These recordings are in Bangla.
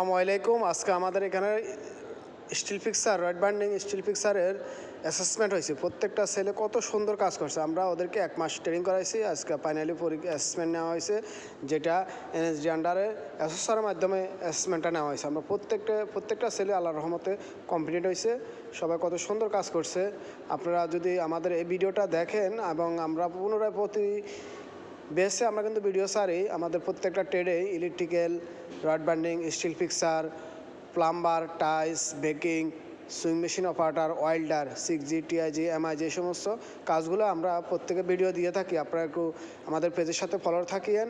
আসসালামু আলাইকুম। আজকে আমাদের এখানে steel fixer rod bending steel ফিক্সারের অ্যাসেসমেন্ট হয়েছে। প্রত্যেকটা ছেলে কত সুন্দর কাজ করছে। আমরা ওদেরকে 1 মাস ট্রেনিং করাইছি। আজকে ফাইনালি অ্যাসেসমেন্ট নেওয়া হয়েছে, যেটা এনএসডি আন্ডারে অ্যাসেসরের মাধ্যমে অ্যাসেসমেন্টটা নেওয়া হয়েছে। আমরা প্রত্যেকটা ছেলে আল্লাহর রহমতে কমপ্লিট হয়েছে। সবাই কত সুন্দর কাজ করছে। আপনারা যদি আমাদের এই ভিডিওটা দেখেন এবং আমরা পুনরায় বেসে আমরা কিন্তু ভিডিও সারি আমাদের প্রত্যেকটা ট্রেডে electrical, rod bending, steel fixer, plumber, tiles, baking, sewing machine operator, welder, 6G, TIG, MIG এই সমস্ত কাজগুলো আমরা প্রত্যেকে ভিডিও দিয়ে থাকি। আপনারা একটু আমাদের পেজের সাথে ফলো থাকিয়েন।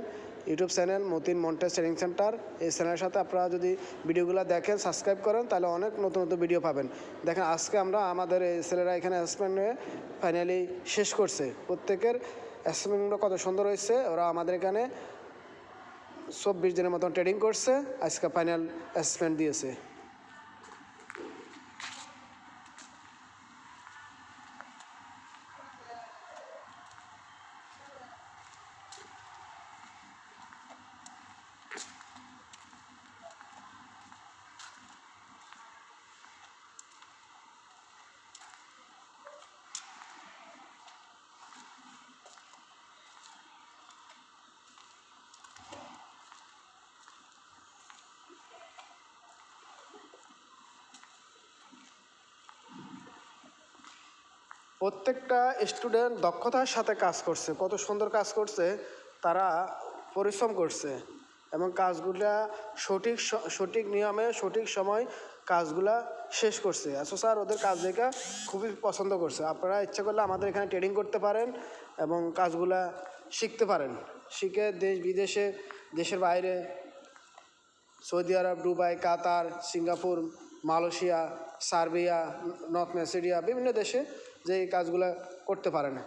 YouTube channel Motin montage training centre, এই চ্যানেলের সাথে আপনারা যদি ভিডিওগুলো দেখেন, সাবস্ক্রাইব করেন, তাহলে অনেক নতুন নতুন ভিডিও পাবেন। দেখেন আজকে আমরা আমাদের এই ছেলেরা এখানে অ্যাসেসমেন্ট হয়ে ফাইনালি শেষ করছে। প্রত্যেকের অ্যাসেসমেন্টগুলো কত সুন্দর হয়েছে। ওরা আমাদের এখানে 24 দিনের মতন ট্রেনিং করছে, আজকে ফাইনাল অ্যাসেসমেন্ট দিয়েছে। প্রত্যেকটা স্টুডেন্ট দক্ষতার সাথে কাজ করছে, কত সুন্দর কাজ করছে। তারা পরিশ্রম করছে এবং কাজগুলা সঠিক নিয়মে সঠিক সময় কাজগুলা শেষ করছে। স্যার ওদের কাজ দেখে খুবই পছন্দ করছে। আপনারা ইচ্ছা করলে আমাদের এখানে ট্রেনিং করতে পারেন এবং কাজগুলা শিখতে পারেন। শিখে দেশ বিদেশে, দেশের বাইরে, সৌদি আরব, Dubai, Qatar, Singapore, Malaysia, Serbia, North Macedonia, বিভিন্ন দেশে যে এই কাজগুলো করতে পারে না।